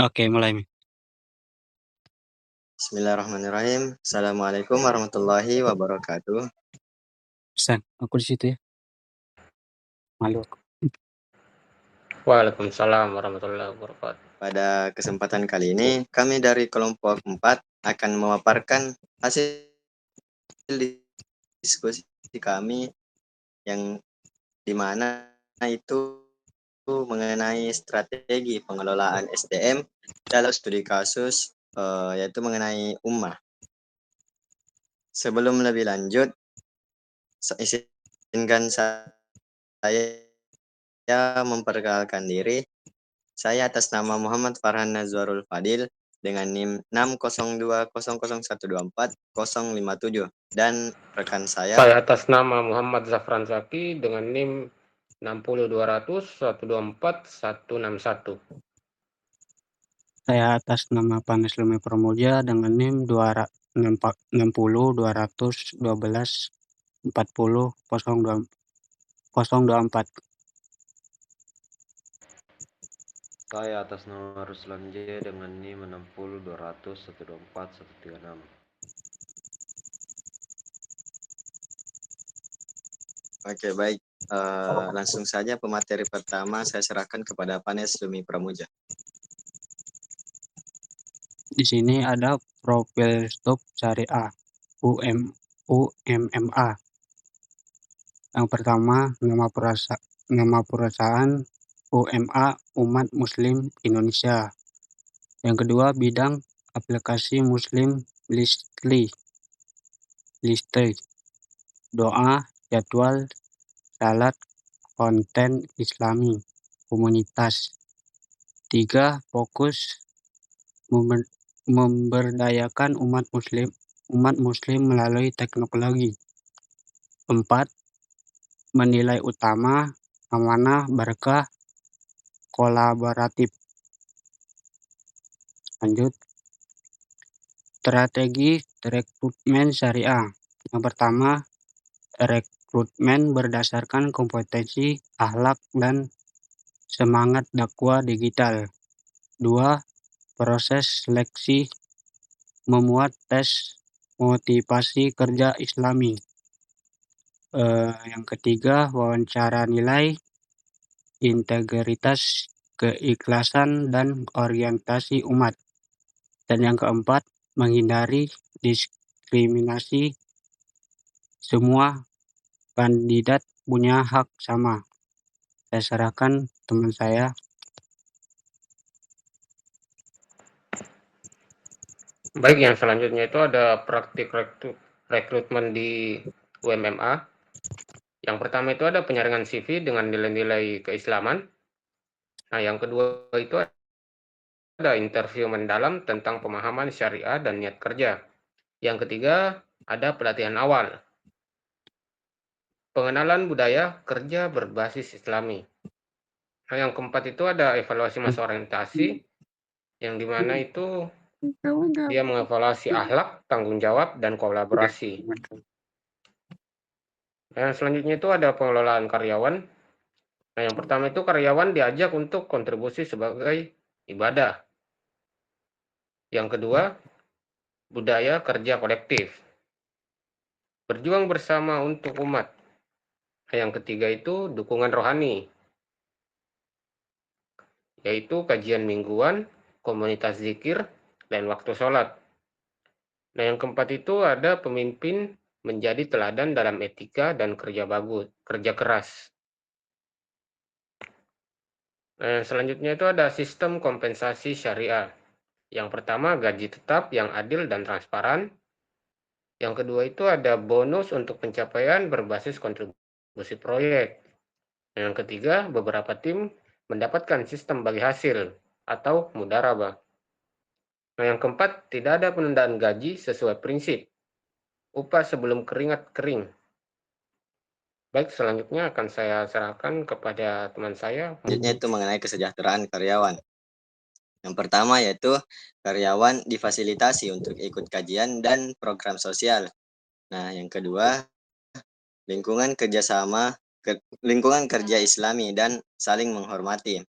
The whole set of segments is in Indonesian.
Oke, mulai. Bismillahirrahmanirrahim. Assalamualaikum warahmatullahi wabarakatuh. Pesan, aku di situ ya. Malu aku. Waalaikumsalam warahmatullahi wabarakatuh. Pada kesempatan kali ini, kami dari kelompok 4 akan memaparkan hasil diskusi kami yang dimana itu mengenai strategi pengelolaan SDM dalam studi kasus yaitu mengenai ummah. Sebelum lebih lanjut, izinkan saya memperkenalkan diri. Saya atas nama Muhammad Farhan Nazwarul Fadil dengan NIM 60200124057 dan rekan saya Saya atas nama Muhammad Zafran Zaki dengan NIM 60200124161. Saya atas nama Panes Lumi Pramoja dengan NIM 60 2012 40 024. Saya atas nama Ruslan J dengan NIM 60200124136. Oke, baik. Langsung saja pemateri pertama saya serahkan kepada Panes Lumi Pramoja. Di sini ada profil stop syariah UMMA. Yang pertama, nama perusahaan UMA Umat Muslim Indonesia. Yang kedua, bidang aplikasi Muslim Listly, doa, jadwal, salat, konten Islami, komunitas. 3. Fokus memberdayakan umat muslim melalui teknologi. 4. Menilai utama, amanah, berkah, kolaboratif. Lanjut. Strategi rekrutmen syariah. Yang pertama, rekrutmen berdasarkan kompetensi, akhlak, dan semangat dakwah digital. 2. Proses seleksi memuat tes motivasi kerja Islami. Yang ketiga, wawancara nilai, integritas, keikhlasan, dan orientasi umat. Dan yang keempat, menghindari diskriminasi. Semua kandidat punya hak sama. Saya serahkan teman saya. Baik, yang selanjutnya itu ada praktik rekrutmen di UMMA. Yang pertama itu ada penyaringan CV dengan nilai-nilai keislaman. Nah, yang kedua itu ada interview mendalam tentang pemahaman syariah dan niat kerja. Yang ketiga, ada pelatihan awal. Pengenalan budaya kerja berbasis Islami. Nah, yang keempat itu ada evaluasi masa orientasi, yang dimana itu dia mengevaluasi akhlak, tanggung jawab, dan kolaborasi. Nah, yang selanjutnya itu ada pengelolaan karyawan. Nah, yang pertama itu karyawan diajak untuk kontribusi sebagai ibadah. Yang kedua, budaya kerja kolektif. Berjuang bersama untuk umat. Nah, yang ketiga itu dukungan rohani, yaitu kajian mingguan, komunitas zikir, dan waktu sholat. Nah, yang keempat itu ada pemimpin menjadi teladan dalam etika dan kerja keras. Nah, selanjutnya itu ada sistem kompensasi syariah. Yang pertama, gaji tetap yang adil dan transparan. Yang kedua itu ada bonus untuk pencapaian berbasis kontribusi proyek. Yang ketiga, beberapa tim mendapatkan sistem bagi hasil atau mudharabah. Nah, yang keempat, tidak ada penundaan gaji sesuai prinsip upah sebelum keringat kering. Baik, selanjutnya akan saya serahkan kepada teman saya. Selanjutnya itu mengenai kesejahteraan karyawan. Yang pertama yaitu karyawan difasilitasi untuk ikut kajian dan program sosial. Nah, yang kedua, lingkungan kerja Islami dan saling menghormati.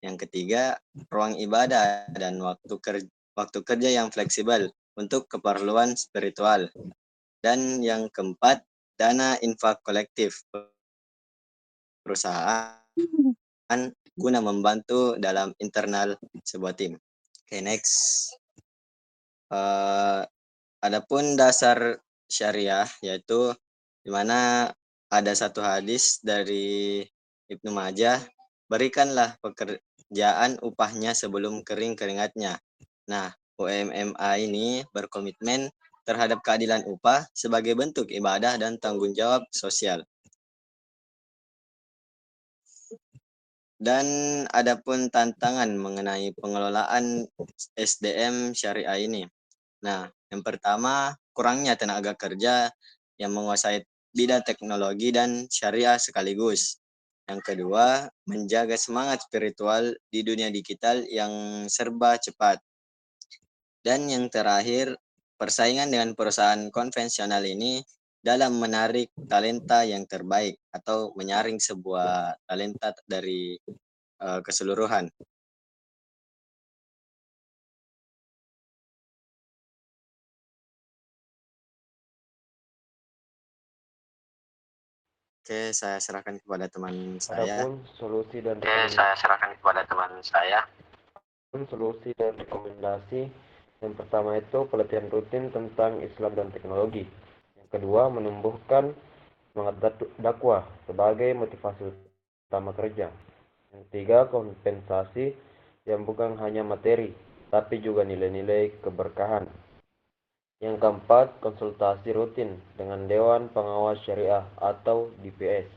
Yang ketiga, ruang ibadah dan waktu kerja yang fleksibel untuk keperluan spiritual. Dan yang keempat, dana infak kolektif perusahaan guna membantu dalam internal sebuah tim. Oke, next. Adapun dasar syariah yaitu di mana ada satu hadis dari Ibnu Majah, berikanlah pekerjaan upahnya sebelum kering keringatnya. Nah, UMMA ini berkomitmen terhadap keadilan upah sebagai bentuk ibadah dan tanggung jawab sosial. Dan adapun tantangan mengenai pengelolaan SDM syariah ini. Nah, yang pertama, kurangnya tenaga kerja yang menguasai bidang teknologi dan syariah sekaligus. Yang kedua, menjaga semangat spiritual di dunia digital yang serba cepat. Dan yang terakhir, persaingan dengan perusahaan konvensional ini dalam menarik talenta yang terbaik atau menyaring sebuah talenta dari keseluruhan. Oke, saya serahkan kepada teman saya. Adapun solusi dan rekomendasi. Yang pertama itu pelatihan rutin tentang Islam dan teknologi. Yang kedua, menumbuhkan semangat dakwah sebagai motivasi utama kerja. Yang ketiga, kompensasi yang bukan hanya materi, tapi juga nilai-nilai keberkahan. Yang keempat, konsultasi rutin dengan Dewan Pengawas Syariah atau DPS.